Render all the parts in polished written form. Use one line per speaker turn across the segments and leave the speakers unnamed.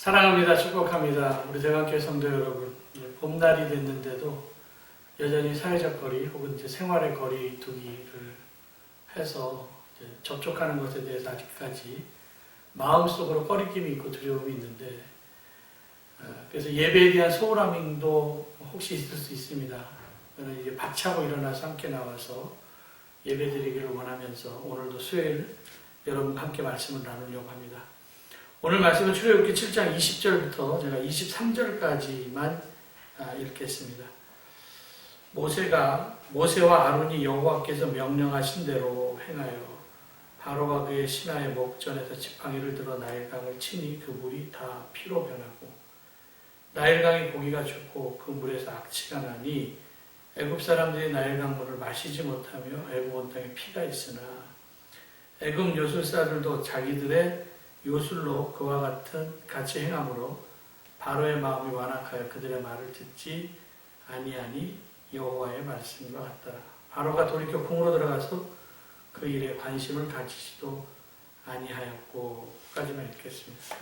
사랑합니다. 축복합니다. 우리 대관교회 성도 여러분, 봄날이 됐는데도 여전히 사회적 거리 혹은 이제 생활의 거리 두기를 해서 이제 접촉하는 것에 대해서 아직까지 마음속으로 꺼리낌이 있고 두려움이 있는데, 그래서 예배에 대한 소홀함도 혹시 있을 수 있습니다. 저는 이제 박차고 일어나서 함께 나와서 예배 드리기를 원하면서 오늘도 수요일 여러분과 함께 말씀을 나누려고 합니다. 오늘 말씀은 출애굽기 7장 20절부터 제가 23절까지만 읽겠습니다. 모세와 아론이 여호와께서 명령하신 대로 행하여 바로와 그의 신하의 목전에서 지팡이를 들어 나일강을 치니 그 물이 다 피로 변하고 나일강의 고기가 죽고 그 물에서 악취가 나니 애굽 사람들이 나일강 물을 마시지 못하며 애굽 온 땅에 피가 있으나 애굽 요술사들도 자기들의 요술로 그와 같이 행함으로 바로의 마음이 완악하여 그들의 말을 듣지 아니하니 여호와의 말씀과 같더라. 바로가 돌이켜 궁으로 들어가서 그 일에 관심을 가지지도 아니하였고 까지만 읽겠습니다.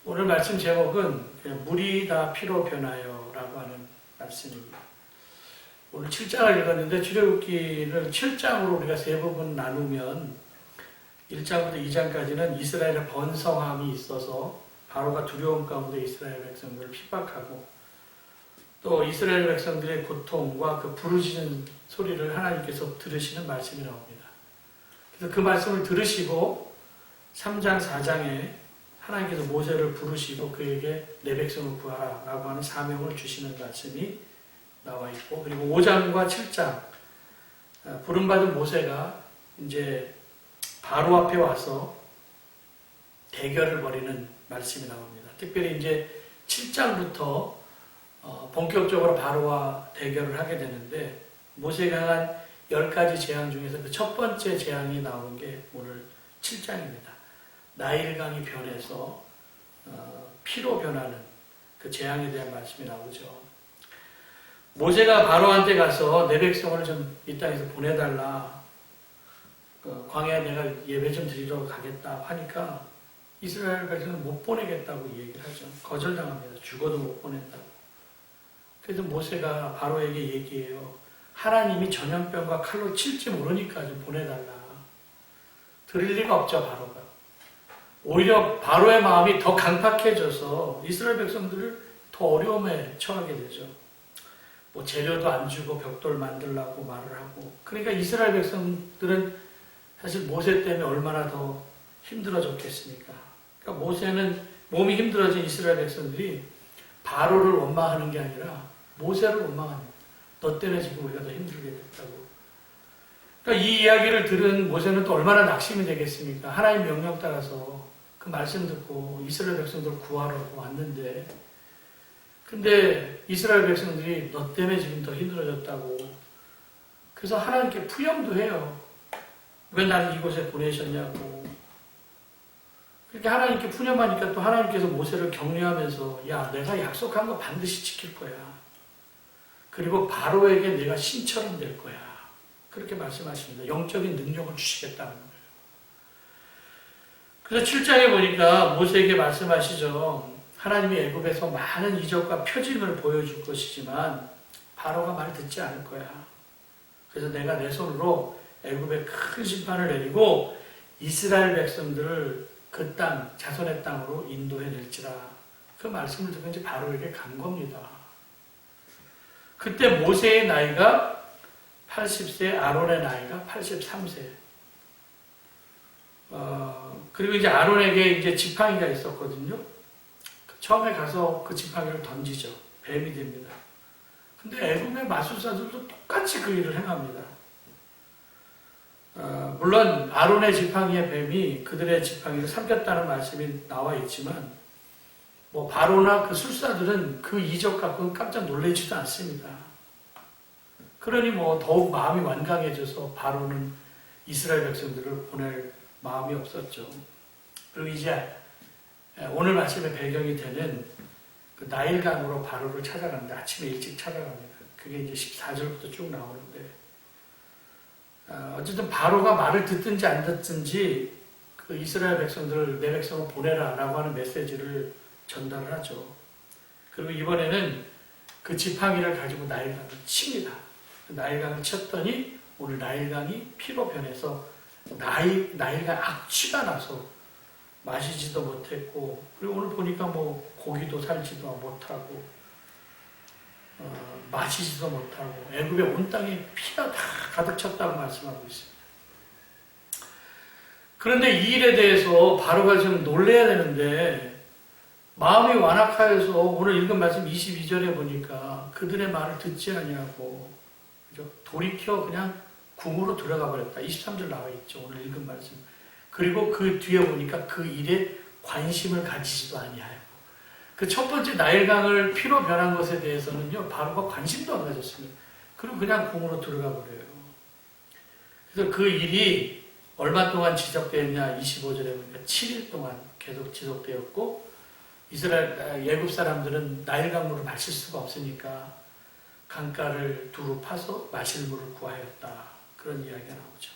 오늘 말씀 제목은 물이 다 피로 변하여 라고 하는 말씀입니다. 오늘 7장을 읽었는데 출애굽기를 7장으로 우리가 세 부분 나누면 1장부터 2장까지는 이스라엘의 번성함이 있어서 바로가 두려움 가운데 이스라엘 백성들을 핍박하고 또 이스라엘 백성들의 고통과 그 부르짖는 소리를 하나님께서 들으시는 말씀이 나옵니다. 그래서 그 말씀을 들으시고 3장, 4장에 하나님께서 모세를 부르시고 그에게 내 백성을 구하라 라고 하는 사명을 주시는 말씀이 나와 있고, 그리고 5장과 7장 부름받은 모세가 이제 바로 앞에 와서 대결을 벌이는 말씀이 나옵니다. 특별히 이제 7장부터 본격적으로 바로와 대결을 하게 되는데, 모세가 한 10가지 재앙 중에서 그 첫 번째 재앙이 나오는 게 오늘 7장입니다. 나일강이 변해서 피로 변하는 그 재앙에 대한 말씀이 나오죠. 모세가 바로한테 가서 내 백성을 좀 이 땅에서 보내달라, 광야에 내가 예배 좀 드리러 가겠다 하니까 이스라엘 백성은 못 보내겠다고 얘기를 하죠. 거절당합니다. 죽어도 못 보낸다고. 그래서 모세가 바로에게 얘기해요. 하나님이 전염병과 칼로 칠지 모르니까 좀 보내달라. 들을 리가 없죠, 바로가. 오히려 바로의 마음이 더 강팍해져서 이스라엘 백성들을 더 어려움에 처하게 되죠. 뭐 재료도 안 주고 벽돌 만들라고 말을 하고. 그러니까 이스라엘 백성들은 사실 모세 때문에 얼마나 더 힘들어졌겠습니까? 그러니까 모세는 몸이 힘들어진 이스라엘 백성들이 바로를 원망하는 게 아니라 모세를 원망합니다. 너 때문에 지금 우리가 더 힘들게 됐다고. 그러니까 이 이야기를 들은 모세는 또 얼마나 낙심이 되겠습니까? 하나님 명령 따라서 그 말씀 듣고 이스라엘 백성들을 구하러 왔는데, 근데 이스라엘 백성들이 너 때문에 지금 더 힘들어졌다고. 그래서 하나님께 푸념도 해요. 왜 나를 이곳에 보내셨냐고. 그렇게 하나님께 푸념하니까 또 하나님께서 모세를 격려하면서 야, 내가 약속한 거 반드시 지킬 거야. 그리고 바로에게 내가 신처럼 될 거야. 그렇게 말씀하십니다. 영적인 능력을 주시겠다는 거예요. 그래서 7장에 보니까 모세에게 말씀하시죠. 하나님이 애굽에서 많은 이적과 표징을 보여줄 것이지만 바로가 말 듣지 않을 거야. 그래서 내가 내 손으로 애굽에 큰 심판을 내리고 이스라엘 백성들을 그 땅, 자손의 땅으로 인도해낼지라. 그 말씀을 듣고 이제 바로에게 간 겁니다. 그때 모세의 나이가 80세, 아론의 나이가 83세. 그리고 이제 아론에게 이제 지팡이가 있었거든요. 처음에 가서 그 지팡이를 던지죠. 뱀이 됩니다. 근데 애굽의 마술사들도 똑같이 그 일을 행합니다. 물론 아론의 지팡이의 뱀이 그들의 지팡이를 삼켰다는 말씀이 나와 있지만 뭐 바로나 그 술사들은 그 이적 갖고는 깜짝 놀라지도 않습니다. 그러니 뭐 더욱 마음이 완강해져서 바로는 이스라엘 백성들을 보낼 마음이 없었죠. 그리고 이제 오늘 말씀의 배경이 되는 그 나일강으로 바로를 찾아갑니다. 아침에 일찍 찾아갑니다. 그게 이제 14절부터 쭉 나오는데, 어쨌든 바로가 말을 듣든지 안 듣든지 그 이스라엘 백성들을 내 백성을 보내라 라고 하는 메시지를 전달을 하죠. 그리고 이번에는 그 지팡이를 가지고 나일강을 칩니다. 나일강을 쳤더니 오늘 나일강이 피로 변해서 나일강 악취가 나서 마시지도 못했고, 그리고 오늘 보니까 뭐 고기도 살지도 못하고 마시지도 못하고 애굽의 온 땅에 피가 다 가득 찼다고 말씀하고 있습니다. 그런데 이 일에 대해서 바로가 좀 놀래야 되는데 마음이 완악하여서 오늘 읽은 말씀 22절에 보니까 그들의 말을 듣지 아니하고 돌이켜 그냥 궁으로 들어가 버렸다. 23절 나와 있죠. 오늘 읽은 말씀. 그리고 그 뒤에 보니까 그 일에 관심을 가지지도 아니하여. 그 첫 번째 나일강을 피로 변한 것에 대해서는요, 바로가 관심도 안 가졌습니다. 그리고 그냥 궁으로 들어가 버려요. 그래서 그 일이 얼마 동안 지속되었냐? 25절에 보니까 7일 동안 계속 지속되었고, 애굽 사람들은 나일강물을 마실 수가 없으니까 강가를 두루 파서 마실 물을 구하였다. 그런 이야기가 나오죠.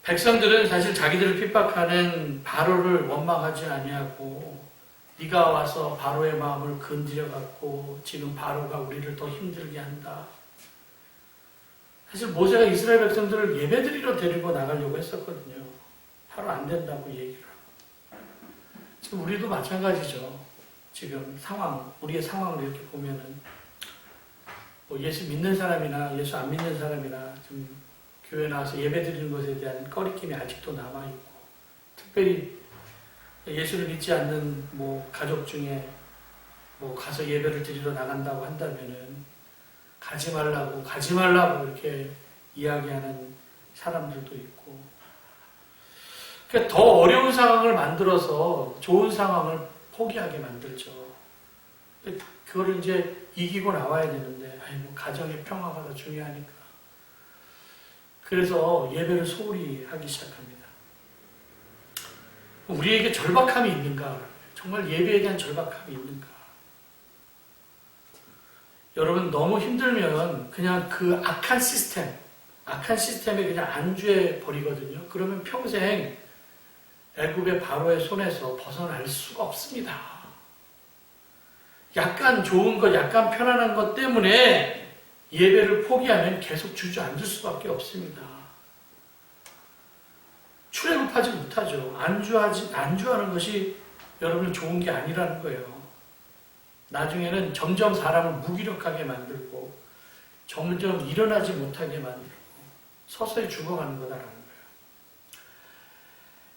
백성들은 사실 자기들을 핍박하는 바로를 원망하지 아니하고 네가 와서 바로의 마음을 건드려 갖고 지금 바로가 우리를 더 힘들게 한다. 사실 모세가 이스라엘 백성들을 예배드리러 데리고 나가려고 했었거든요. 바로 안 된다고 얘기를 하고. 지금 우리도 마찬가지죠. 지금 우리의 상황을 이렇게 보면은 뭐 예수 믿는 사람이나 예수 안 믿는 사람이나 좀 교회 나와서 예배 드리는 것에 대한 꺼리낌이 아직도 남아있고, 특별히 예수를 믿지 않는 뭐 가족 중에 뭐 가서 예배를 드리러 나간다고 한다면은 가지 말라고 이렇게 이야기하는 사람들도 있고, 그러니까 더 어려운 상황을 만들어서 좋은 상황을 포기하게 만들죠. 그걸 이제 이기고 나와야 되는데, 뭐 가정의 평화가 더 중요하니까. 그래서 예배를 소홀히 하기 시작합니다. 우리에게 절박함이 있는가? 정말 예배에 대한 절박함이 있는가? 여러분, 너무 힘들면 그냥 그 악한 시스템에 그냥 안주해 버리거든요. 그러면 평생 애굽의 바로의 손에서 벗어날 수가 없습니다. 약간 좋은 것, 약간 편안한 것 때문에 예배를 포기하면 계속 주저앉을 수밖에 없습니다. 출애굽하지 못하죠. 안주하는 것이 여러분 좋은 게 아니라는 거예요. 나중에는 점점 사람을 무기력하게 만들고 점점 일어나지 못하게 만들고 서서히 죽어가는 거다라는 거예요.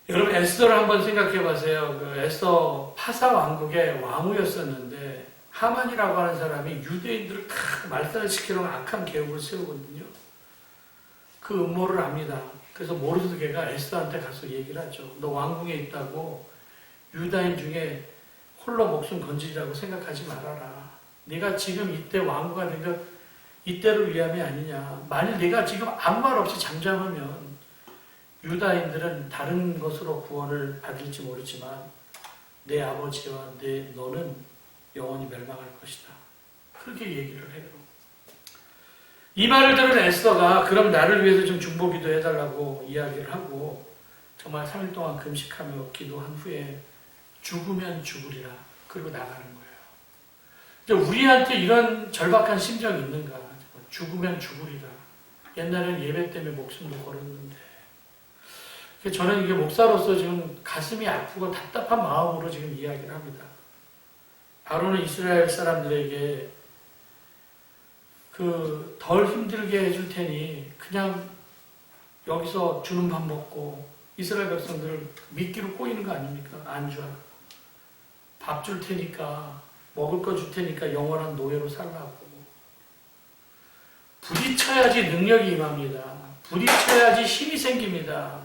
여러분, 에스더를 한번 생각해 보세요. 그 에스더 파사 왕국의 왕후였었는데 하만이라고 하는 사람이 유대인들을 다 말살시키려는 악한 계획을 세우거든요. 그 음모를 압니다. 그래서 모르드게가 에스더한테 가서 얘기를 하죠. 너 왕궁에 있다고 유다인 중에 홀로 목숨 건지리라고 생각하지 말아라. 네가 지금 이때 왕후가 된 것 이때를 위함이 아니냐. 만일 네가 지금 아무 말 없이 잠잠하면 유다인들은 다른 것으로 구원을 받을지 모르지만 내 아버지와 너는 영원히 멸망할 것이다. 그렇게 얘기를 해요. 이 말을 들은 에스더가 그럼 나를 위해서 좀 중보기도 해달라고 이야기를 하고 정말 3일 동안 금식하며 기도한 후에 죽으면 죽으리라. 그리고 나가는 거예요. 우리한테 이런 절박한 심정이 있는가? 죽으면 죽으리라. 옛날에는 예배 때문에 목숨도 걸었는데 저는 이게 목사로서 지금 가슴이 아프고 답답한 마음으로 지금 이야기를 합니다. 바로는 이스라엘 사람들에게 덜 힘들게 해줄 테니 그냥 여기서 주는 밥 먹고 이스라엘 백성들을 미끼로 꼬이는 거 아닙니까? 안주하고 밥 줄 테니까 먹을 거 줄 테니까 영원한 노예로 살라고. 부딪혀야지 능력이 임합니다. 부딪혀야지 힘이 생깁니다.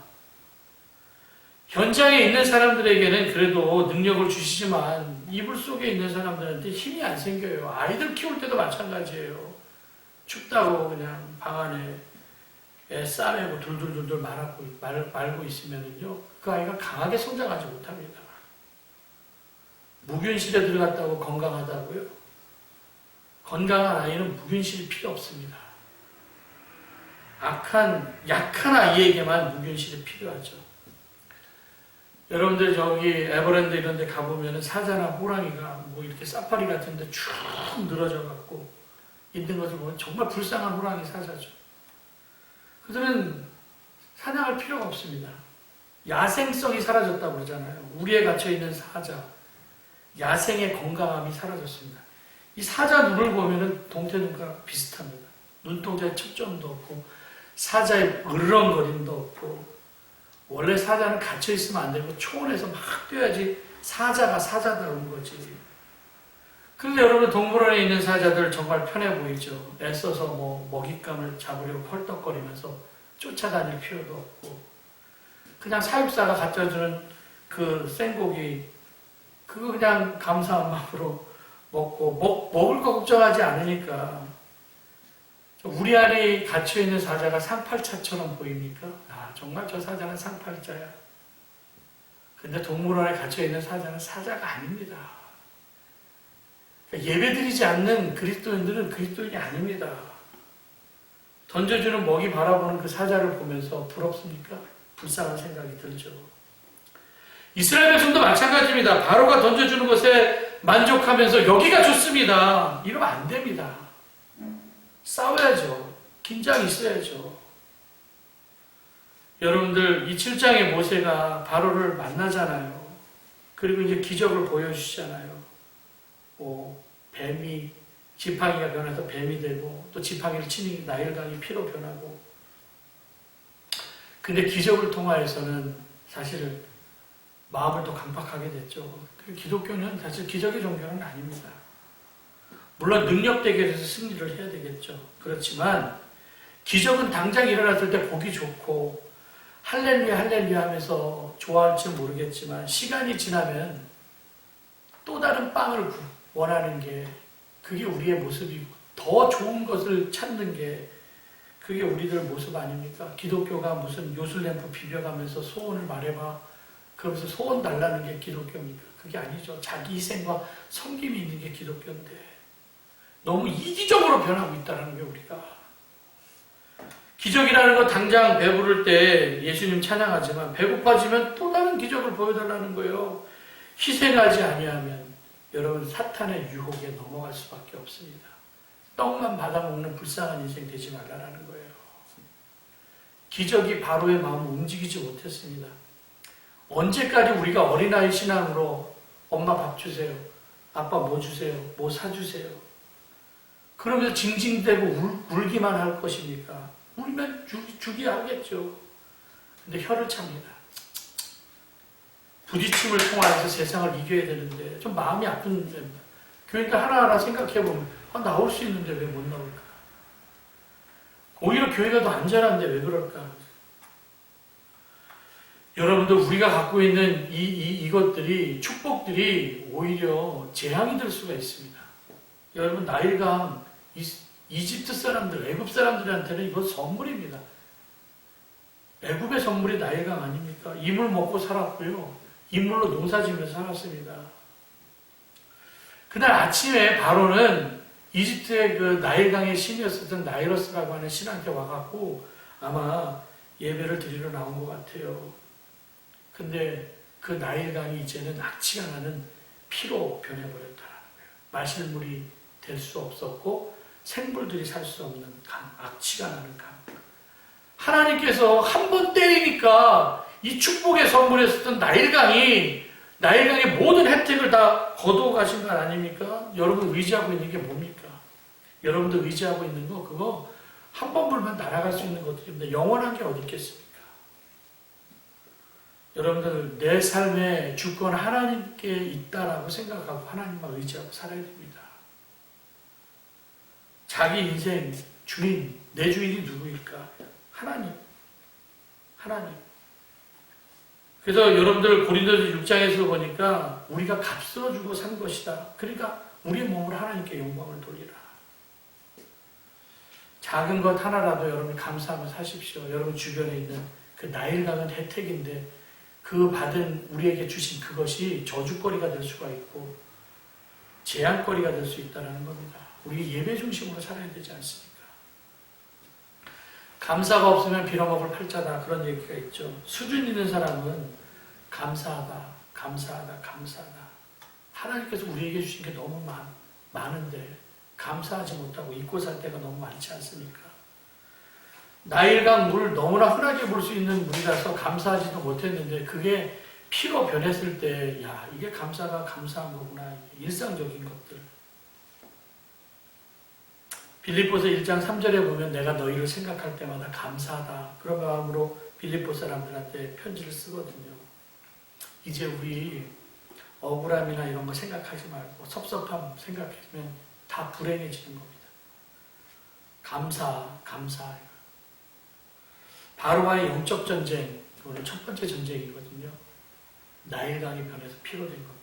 현장에 있는 사람들에게는 그래도 능력을 주시지만 이불 속에 있는 사람들한테 힘이 안 생겨요. 아이들 키울 때도 마찬가지예요. 춥다고 그냥 방 안에 싸매고 둘둘둘둘 말고 있으면요, 그 아이가 강하게 성장하지 못합니다. 무균실에 들어갔다고 건강하다고요? 건강한 아이는 무균실이 필요 없습니다. 약한 아이에게만 무균실이 필요하죠. 여러분들 저기 에버랜드 이런 데 가보면 사자나 호랑이가 뭐 이렇게 사파리 같은 데 쭉 늘어져 갖고 있는 것을 보면 정말 불쌍한 호랑이 사자죠. 그들은 사냥할 필요가 없습니다. 야생성이 사라졌다고 그러잖아요. 우리에 갇혀있는 사자, 야생의 건강함이 사라졌습니다. 이 사자 눈을 보면 동태눈과 비슷합니다. 눈동자에 척점도 없고 사자의 으르렁거림도 없고, 원래 사자는 갇혀있으면 안 되고 초원에서 막 뛰어야지 사자가 사자다운 거지. 그런데 여러분, 동물원에 있는 사자들 정말 편해 보이죠. 애써서 뭐 먹잇감을 잡으려고 펄떡거리면서 쫓아다닐 필요도 없고, 그냥 사육사가 갖다 주는 그 생고기 그거 그냥 감사한 마음으로 먹고, 먹을 거 걱정하지 않으니까. 우리 안에 갇혀있는 사자가 상팔자처럼 보입니까? 아, 정말 저 사자는 상팔자야. 근데 동물원에 갇혀있는 사자는 사자가 아닙니다. 그러니까 예배드리지 않는 그리스도인들은 그리스도인이 아닙니다. 던져주는 먹이 바라보는 그 사자를 보면서 부럽습니까? 불쌍한 생각이 들죠. 이스라엘 백성도 마찬가지입니다. 바로가 던져주는 것에 만족하면서 여기가 좋습니다. 이러면 안 됩니다. 싸워야죠. 긴장이 있어야죠. 여러분들, 이 7장의 모세가 바로를 만나잖아요. 그리고 이제 기적을 보여주시잖아요. 뱀이, 지팡이가 변해서 뱀이 되고, 또 지팡이를 치니 나일강이 피로 변하고. 근데 기적을 통하여서는 사실 마음을 또 강박하게 됐죠. 기독교는 사실 기적의 종교는 아닙니다. 물론 능력 대결에서 승리를 해야 되겠죠. 그렇지만 기적은 당장 일어났을 때 보기 좋고 할렐루야 할렐루야 하면서 좋아할지 모르겠지만, 시간이 지나면 또 다른 빵을 원하는 게 그게 우리의 모습이고, 더 좋은 것을 찾는 게 그게 우리들 모습 아닙니까? 기독교가 무슨 요술램프 비벼가면서 소원을 말해봐, 그러면서 소원 달라는 게 기독교입니까? 그게 아니죠. 자기 희생과 섬김이 있는 게 기독교인데 너무 이기적으로 변하고 있다는 게 우리가. 기적이라는 거 당장 배부를 때 예수님 찬양하지만 배고파지면 또 다른 기적을 보여달라는 거예요. 희생하지 아니하면 여러분 사탄의 유혹에 넘어갈 수밖에 없습니다. 떡만 받아먹는 불쌍한 인생 되지 말라는 거예요. 기적이 바로의 마음을 움직이지 못했습니다. 언제까지 우리가 어린아이 신앙으로 엄마 밥 주세요, 아빠 뭐 주세요, 뭐 사주세요, 그러면서 징징대고 울기만 할 것입니까? 울면 주기 하겠죠. 근데 혀를 찹니다. 부딪힘을 통하여서 세상을 이겨야 되는데 좀 마음이 아픈 데입니다. 그러니까 하나하나 생각해보면 나올 수 있는데 왜 못 나올까? 오히려 교회가 더 안전한데 왜 그럴까? 여러분들, 우리가 갖고 있는 이것들이, 축복들이 오히려 재앙이 될 수가 있습니다. 여러분, 나일강, 이집트 사람들, 애굽 사람들한테는 이거 선물입니다. 애굽의 선물이 나일강 아닙니까? 이물 먹고 살았고요. 이물로 농사지면서 살았습니다. 그날 아침에 바로는 이집트의 그 나일강의 신이었었던 나이러스라고 하는 신한테 와갖고 아마 예배를 드리러 나온 것 같아요. 근데 그 나일강이 이제는 악취가 나는 피로 변해버렸다는 거예요. 마실 물이 될 수 없었고 생물들이 살 수 없는 강, 악취가 나는 강. 하나님께서 한 번 때리니까 이 축복의 선물이었던 나일강의 모든 혜택을 다 거두어 가신 건 아닙니까? 여러분 의지하고 있는 게 뭡니까? 여러분들 의지하고 있는 거, 그거 한 번 불면 날아갈 수 있는 것들입니다. 영원한 게 어디 있겠습니까? 여러분들, 내 삶의 주권 하나님께 있다라고 생각하고 하나님만 의지하고 살아야 됩니다. 자기 인생 주인, 내 주인이 누구일까? 하나님. 그래서 여러분들 고린도서 6장에서 보니까 우리가 값으로 주고 산 것이다. 그러니까 우리의 몸을 하나님께 영광을 돌리라. 작은 것 하나라도 여러분 감사하며 사십시오. 여러분 주변에 있는 그 나일강은 혜택인데 그 받은 우리에게 주신 그것이 저주거리가 될 수가 있고 재앙거리가 될 수 있다는 겁니다. 우리 예배 중심으로 살아야 되지 않습니까? 감사가 없으면 빌어먹을 팔자다, 그런 얘기가 있죠. 수준 있는 사람은 감사하다, 감사하다, 감사하다. 하나님께서 우리에게 주신 게 너무 많은데 감사하지 못하고 잊고 살 때가 너무 많지 않습니까? 나일강 물 너무나 흔하게 볼 수 있는 물이라서 감사하지도 못했는데 그게 피로 변했을 때, 야, 이게 감사가 감사한 거구나. 일상적인 것들. 빌립보서 1장 3절에 보면 내가 너희를 생각할 때마다 감사하다. 그런 마음으로 빌립보 사람들한테 편지를 쓰거든요. 이제 우리 억울함이나 이런 거 생각하지 말고 섭섭함 생각하면 다 불행해지는 겁니다. 감사. 바로와의 영적 전쟁, 오늘 첫 번째 전쟁이거든요. 나일강이 변해서 피로 된 겁니다.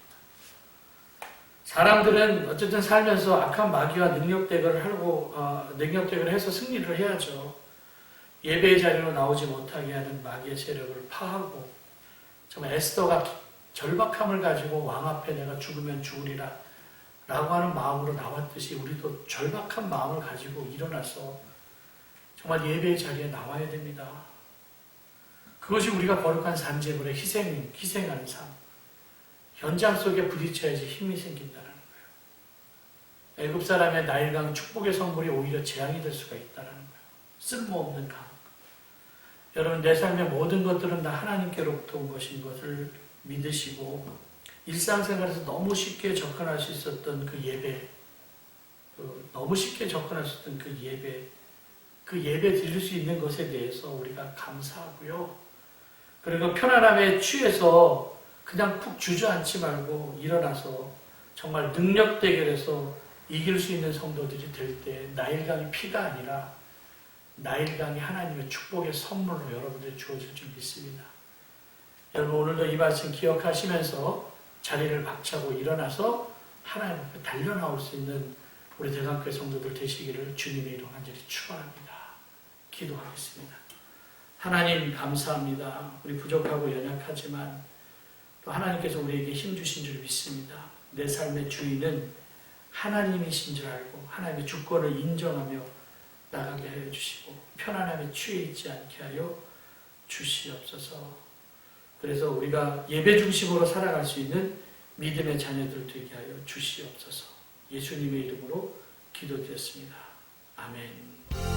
사람들은 어쨌든 살면서 악한 마귀와 능력대결을 해서 승리를 해야죠. 예배의 자리로 나오지 못하게 하는 마귀의 세력을 파하고, 정말 에스더가 절박함을 가지고 왕 앞에 내가 죽으면 죽으리라 라고 하는 마음으로 나왔듯이 우리도 절박한 마음을 가지고 일어나서 정말 예배의 자리에 나와야 됩니다. 그것이 우리가 거룩한 산제물의 희생하는 삶. 현장 속에 부딪혀야지 힘이 생긴다는 거예요. 애굽 사람의 나일강 축복의 선물이 오히려 재앙이 될 수가 있다는 거예요. 쓸모없는 강. 여러분, 내 삶의 모든 것들은 다 하나님께로부터 온 것인 것을 믿으시고 일상생활에서 너무 쉽게 접근할 수 있었던 그 예배, 너무 쉽게 접근할 수 있었던 그 예배 드릴 수 있는 것에 대해서 우리가 감사하고요. 그리고 편안함에 취해서 그냥 푹 주저앉지 말고 일어나서 정말 능력 대결에서 이길 수 있는 성도들이 될 때 나일강이 피가 아니라 나일강이 하나님의 축복의 선물로 여러분들이 주어질 줄 믿습니다. 여러분, 오늘도 이 말씀 기억하시면서 자리를 박차고 일어나서 하나님 앞에 달려나올 수 있는 우리 대강교회 성도들 되시기를 주님의 이름 간절히 축원합니다. 기도하겠습니다. 하나님 감사합니다. 우리 부족하고 연약하지만 또 하나님께서 우리에게 힘 주신 줄 믿습니다. 내 삶의 주인은 하나님이신 줄 알고 하나님의 주권을 인정하며 나가게 하여 주시고 편안함에 취해 있지 않게 하여 주시옵소서. 그래서 우리가 예배 중심으로 살아갈 수 있는 믿음의 자녀들 되게 하여 주시옵소서. 예수님의 이름으로 기도드렸습니다. 아멘.